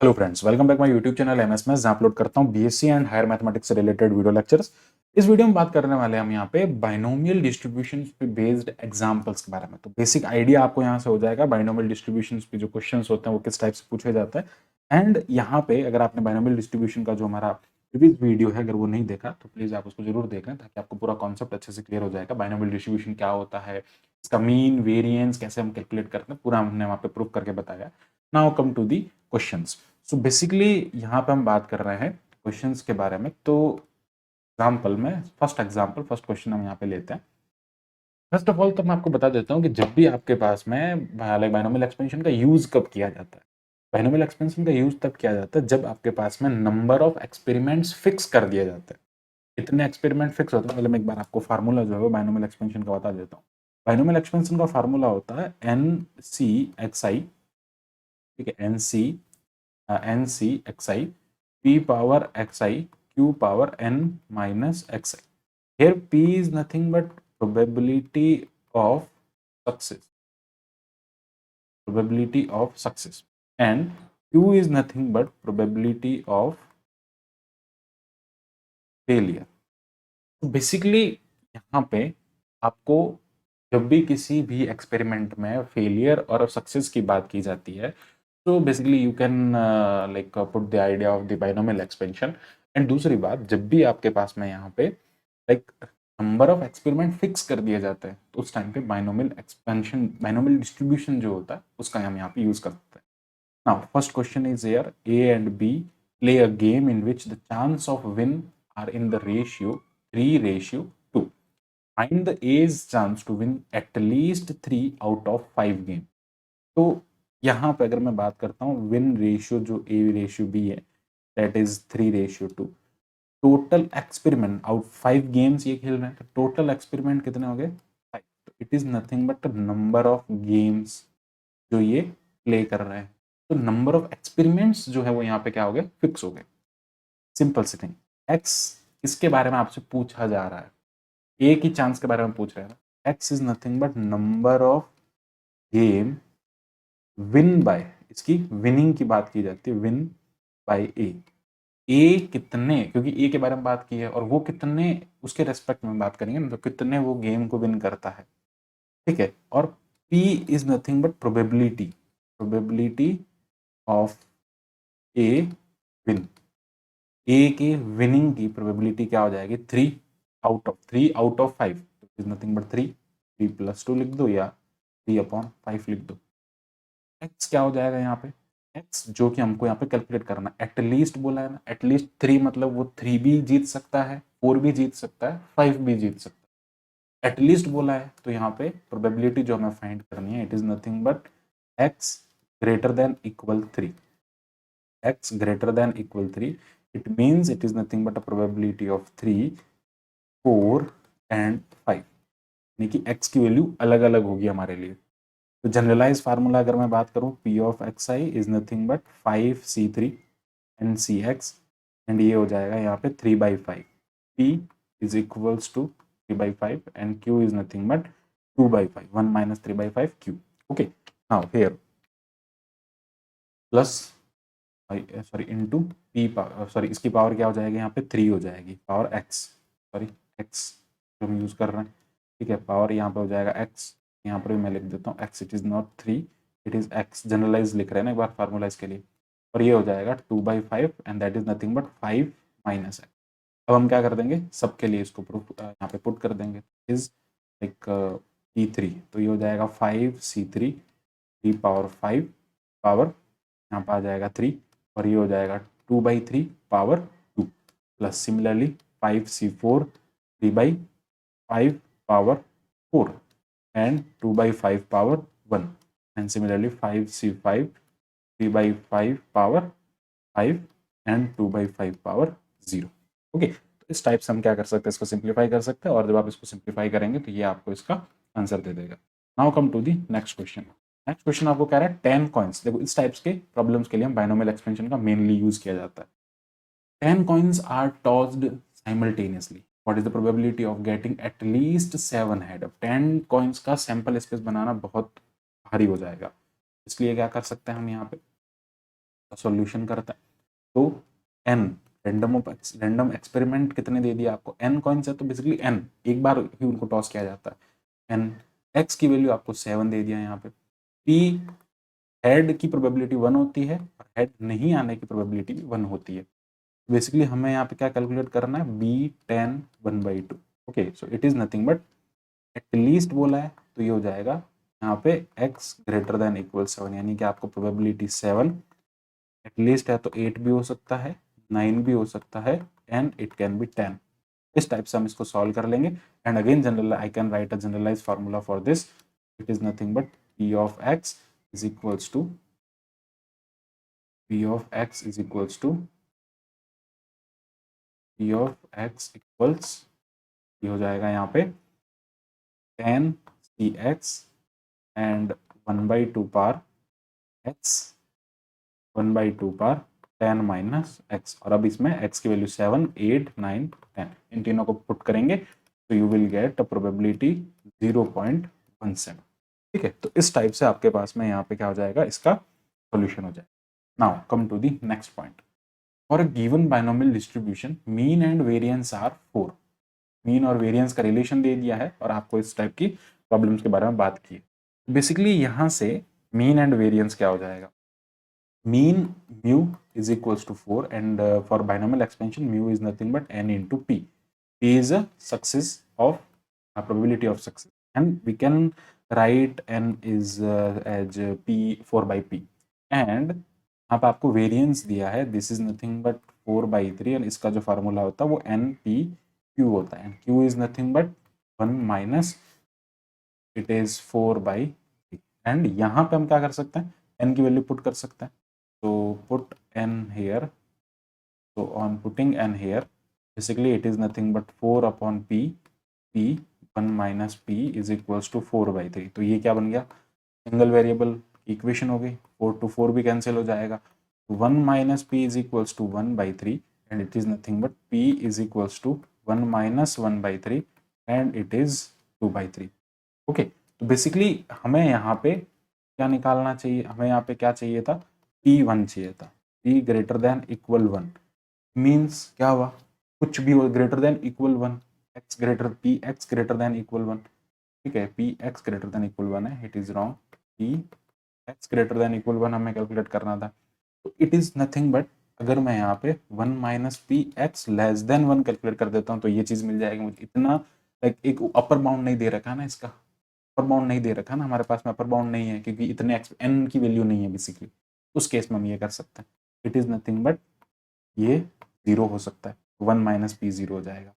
Hello friends, welcome back my YouTube channel MS maths, जहां upload करता हूं BSc and higher mathematics से related video lectures. इस video में बात करने वाले हम यहां पे बाइनोमियल डिस्ट्रीब्यूशंस पे बेस्ड एग्जांपल्स के बारे में। तो बेसिक आइडिया आपको यहां से हो जाएगा बाइनोमियल डिस्ट्रीब्यूशंस पे जो क्वेश्चंस होते हैं वो किस टाइप से पूछे जाते हैं। एंड यहाँ पे अगर आपने बाइनोमियल डिस्ट्रीब्यूशन का जो हमारा प्रीवियस वीडियो है अगर वो नहीं देखा तो प्लीज आप उसको जरूर देखें, ताकि आपको पूरा कॉन्सेप्ट अच्छे से क्लियर हो जाएगा। बाइनोमियल डिस्ट्रीब्यूशन क्या होता है, इसका मीन वेरिएंस कैसे हम कैलकुलेट करते हैं, पूरा हमने वहां पे प्रूव करके बताया। Now come to the questions. So basically यहाँ पे हम बात कर रहे हैं क्वेश्चंस के बारे में। तो एग्जाम्पल में फर्स्ट क्वेश्चन हम यहाँ पे लेते हैं। फर्स्ट ऑफ ऑल तो मैं आपको बता देता हूँ कि जब भी आपके पास में बाइनोमियल एक्सपेंशन का यूज कब किया जाता है। बाइनोमियल एक्सपेंशन का यूज तब किया जाता है जब आपके पास में नंबर ऑफ एक्सपेरिमेंट्स फिक्स कर दिए जाते हैं। इतने एक्सपेरिमेंट फिक्स होते हैं। मतलब मैं एक बार आपको फार्मूला जो है वो बाइनोमियल एक्सपेंशन का बता देता हूँ। बाइनोमियल एक्सपेंशन का फार्मूला होता है एन सी एक्स आई, ठीक है, N C x I p power xi q power n minus xi. Here p is nothing but probability of success, and q is nothing but probability of failure. तो basically यहाँ पे आपको जब भी किसी भी एक्सपेरिमेंट में फेलियर और सक्सेस की बात की जाती है, तो basically you can like put the idea of the binomial expansion. And दूसरी बात, जब भी आपके पास में यहाँ पे like number of experiment fix कर दिए जाते हैं तो उस टाइम पे बाइनोमियल एक्सपेंशन, बाइनोमियल डिस्ट्रीब्यूशन जो होता है उसका हम यहाँ पे यूज करते हैं। Now first question is here, A and B play a game in which the chance of win are in the ratio 3:2. Find the A's chance to win at least 3 out of 5 game. तो यहाँ पे अगर मैं बात करता हूँ win ratio जो ए ratio B है, that is 3:2। Total experiment out 5 games ये खेल रहे हैं, तो टोटल एक्सपेरिमेंट कितने हो गए 5। तो it is nothing but number of games जो ये प्ले कर रहे हैं। तो नंबर ऑफ एक्सपेरिमेंट्स जो है वो यहाँ पे क्या हो गए, फिक्स हो गए। सिंपल सी थिंग। एक्स इसके बारे में आपसे पूछा जा रहा है, ए की चांस के बारे में पूछ रहे हैं ना। X is nothing but number of game win bye, इसकी विनिंग की बात की जाती है, विन बाय ए। ए कितने, क्योंकि ए के बारे में बात की है और वो कितने उसके रेस्पेक्ट में बात करेंगे ना, तो कितने वो गेम को विन करता है, ठीक है। और P is nothing but probability of a win. A की विनिंग की प्रोबेबिलिटी क्या हो जाएगी, 3/5 इज नथिंग बट 3+2 लिख दो या 3/5 लिख दो। एक्स क्या हो जाएगा यहाँ पे, एक्स जो कि हमको यहाँ पे कैलकुलेट करना, एटलीस्ट बोला है ना, एटलीस्ट 3 मतलब वो 3 भी जीत सकता है, 4 भी जीत सकता है, 5 भी जीत सकता है। एटलीस्ट बोला है तो यहाँ पे प्रोबेबिलिटी जो हमें फाइंड करनी है, it is nothing but x greater than equal 3। x greater than equal 3, it means it is nothing but a probability of 3, 4 and 5, यानी कि x की वैल्यू अलग अलग होगी हमारे लिए। तो जनरलाइज फार्मूला अगर मैं बात करूं, p of xi is nothing but 5c3 and cx, and ये हो जाएगा यहाँ पे 3/5। p is equals to 3/5 and q is nothing but 2/5, 1 minus 3/5 q। okay, now here plus sorry into P power, sorry इसकी पावर क्या हो जाएगी यहाँ पे 3 हो जाएगी, पावर एक्स, सॉरी एक्स जो हम यूज कर रहे हैं, ठीक है। पावर यहाँ पे हो जाएगा एक्स, यहाँ पर भी मैं लिख देता हूँ x, it is not 3, it is x, generalise लिख रहे हैं ना एक बार फार्मूला इसके लिए। और ये हो जाएगा 2/5 and that is nothing but 5 minus x. अब हम क्या कर देंगे, सबके लिए इसको प्रूफ यहाँ पे पुट कर देंगे, इज लाइक P3, तो ये हो जाएगा 5c3 3/5 पावर यहाँ पर आ जाएगा 3, और ये हो जाएगा 2/3 power 2 plus similarly 5c4 3/5 power 4 and 2/5 power 1 and similarly 5c5 3/5 power 5 and 2/5 power 0। Okay, तो इस टाइप से हम क्या कर सकते हैं, इसको सिंप्लीफाई कर सकते हैं, और जब आप इसको सिंप्लीफाई करेंगे तो ये आपको इसका आंसर दे देगा। Now come to the next question. Next question आपको कह रहा है 10 कॉइन्स। देखो इस टाइप्स के प्रॉब्लम्स के लिए हम बाइनोमियल एक्सपेंशन का मेनली यूज किया जाता है। 10 coins are tossed simultaneously. What is the probability of getting at least 7 head? अब 10 coins का सैंपल स्पेस बनाना बहुत भारी हो जाएगा, इसलिए क्या कर सकते हैं हम यहाँ पे, सॉल्यूशन करता है। तो n रैंडम एक्सपेरिमेंट कितने दे दिया आपको, n कॉइन्स है तो बेसिकली n एक बार ही उनको टॉस किया जाता है। n x की वैल्यू आपको 7 दे दिया यहाँ पे। p हेड की प्रोबेबिलिटी 1 होती है और हेड नहीं आने की प्रोबेबिलिटी भी 1 होती है। बेसिकली हमें यहाँ पे क्या कैलकुलेट करना है, b10 1/2। Okay, so it is nothing but at least बोला है तो ये हो जाएगा यहाँ पे x ग्रेटर देन इक्वल 7, यानी कि आपको प्रोबेबिलिटी 7 एटलीस्ट है तो 8 भी हो सकता है, 9 भी हो सकता है, एंड इट कैन बी 10। इस टाइप से हम इसको सॉल्व कर लेंगे। And again general I can write a generalise formula for this, it is nothing but p of x is equals to p of x is equals to p of x equals, ये हो जाएगा यहाँ पे 10 cx and 1/2 power x 1/2 power 10 minus x, और अब इसमें x की value 7 8 9 10, इन तीनों को पुट करेंगे तो you will get a probability 0.17। ठीक है, तो इस टाइप से आपके पास में यहाँ पे क्या हो जाएगा, इसका सॉल्यूशन हो जाएगा। Now come to the next point. For a given binomial distribution mean and variance are 4। Mean और वेरिएंस का रिलेशन दे दिया है और आपको इस टाइप की प्रॉब्लम्स के बारे में बात की है। बेसिकली यहाँ से मीन एंड वेरिएंस क्या हो जाएगा, mean mu is equals to 4 and for binomial expansion mu is nothing but n into p. P is a success of a probability of success and we can write n is as p 4 by p and यहाँ पे आपको variance दिया है, this is nothing but 4/3 और इसका जो formula होता है वो एन पी क्यू होता है। Q is nothing but 1 minus it is 4/3 and यहाँ पे हम क्या कर सकते हैं, n की वैल्यू पुट कर सकते हैं। So put n here. So on putting n here, basically it is nothing but 4 upon p, p 1 minus p is equals to 4/3। तो ये क्या बन गया, सिंगल वेरिएबल इक्वेशन हो गई, 4 to 4 भी कैंसिल हो जाएगा। 1 minus p is equals to 1/3 and it is nothing but p is equals to 1 minus 1/3 and it is 2/3। Okay, तो बेसिकली हमें यहाँ पे क्या निकालना चाहिए, हमें यहाँ पे क्या चाहिए था, p1 चाहिए था, p greater than equal 1 means क्या हुआ, कुछ भी हो greater than equal 1, x greater px greater than equal 1। ठीक है, px ग्रेटर देन इक्वल 1 है, it is wrong, px greater than equal 1 हमें कैलकुलेट करना था। तो इट इज नथिंग बट अगर मैं यहाँ पे 1 minus px less than 1 calculate कर देता हूँ तो ये चीज मिल जाएगी मुझे। इतना लाइक एक अपर बाउंड नहीं दे रखा है ना, इसका अपर बाउंड नहीं दे रखा ना हमारे पास में, अपर बाउंड नहीं है क्योंकि इतने n की वैल्यू नहीं है बेसिकली। उस केस में हम ये कर सकते हैं, इट इज नथिंग बट ये 0 हो सकता है, 1 माइनस पी 0 हो जाएगा।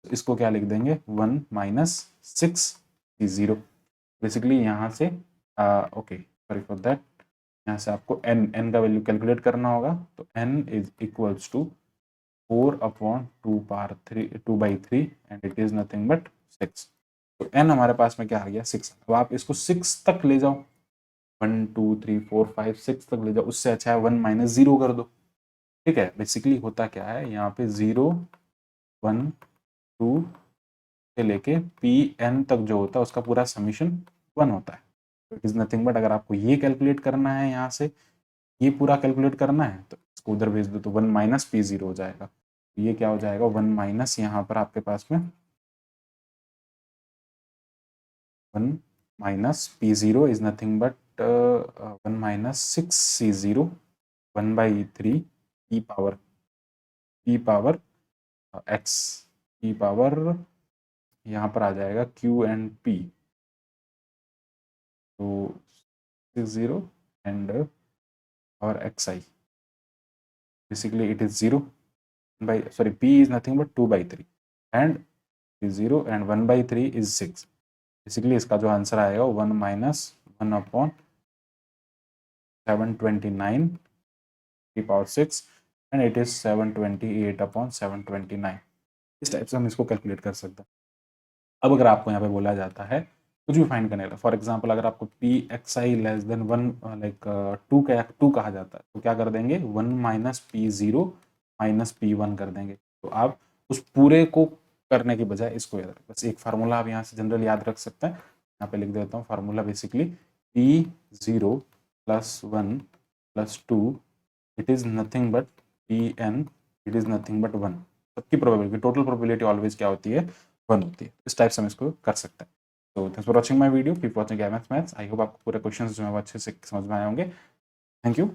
तो इसको क्या लिख देंगे, 1 माइनस 6 पी 0। बेसिकली यहाँ से ओके सॉरी फॉर दैट, यहाँ से आपको n का वैल्यू कैलकुलेट करना होगा। तो n is equals to 4 upon 2/3 and it is nothing but 6। तो n हमारे पास में क्या आ गया, 6। अब आप इसको 6 तक ले जाओ, 1 2 3 4 5 6 तक ले जाओ, उससे अच्छा है 1 माइनस 0 कर दो। ठीक है, बेसिकली होता क्या है यहाँ पे 0 1 2 से लेके pn तक जो होता है उसका पूरा समीशन 1 होता है। इट इज नथिंग बट अगर आपको ये कैलकुलेट करना है, यहाँ से ये पूरा कैलकुलेट करना है तो इसको उधर भेज दो तो 1 माइनस p0 हो जाएगा। ये क्या हो जाएगा, 1 माइनस यहाँ पर आपके पास में 1 minus p0 is nothing but 1 minus 6c0 1/3 e power x e power यहाँ पर आ जाएगा q एंड p, तो 60 एंड और xi basically it is 0 by sorry p is nothing but 2/3 and 0 and 1/3 is 6। Basically इसका जो आंसर आएगा 1 minus 1 upon 729 की power 6 and it is 728 upon 729। इस टाइप से हम इसको कैलकुलेट कर सकते हैं। अब अगर आपको यहाँ पे बोला जाता है कुछ भी फाइंड करने का, फॉर एग्जाम्पल अगर आपको पी एक्स आई लेस देन 1 लाइक 2 कहा जाता है तो क्या कर देंगे, 1 माइनस p0 माइनस p1 कर देंगे। तो आप उस पूरे को करने के बजाय इसको याद बस एक फार्मूला आप यहाँ से जनरल याद रख सकते हैं। यहाँ पे लिख देता हूँ formula, basically p0 + 1 + 2 it is nothing but Pn, it is nothing but 1। सबकी प्रोबेबिलिटी, टोटल प्रोबेबिलिटी ऑलवेज क्या होती है, 1 होती है। इस टाइप से हम इसको कर सकते हैं। तो thanks for watching my video, keep watching MS maths. I hope आपको पूरे क्वेश्चंस जो है वो अच्छे से समझ में आए होंगे। Thank you.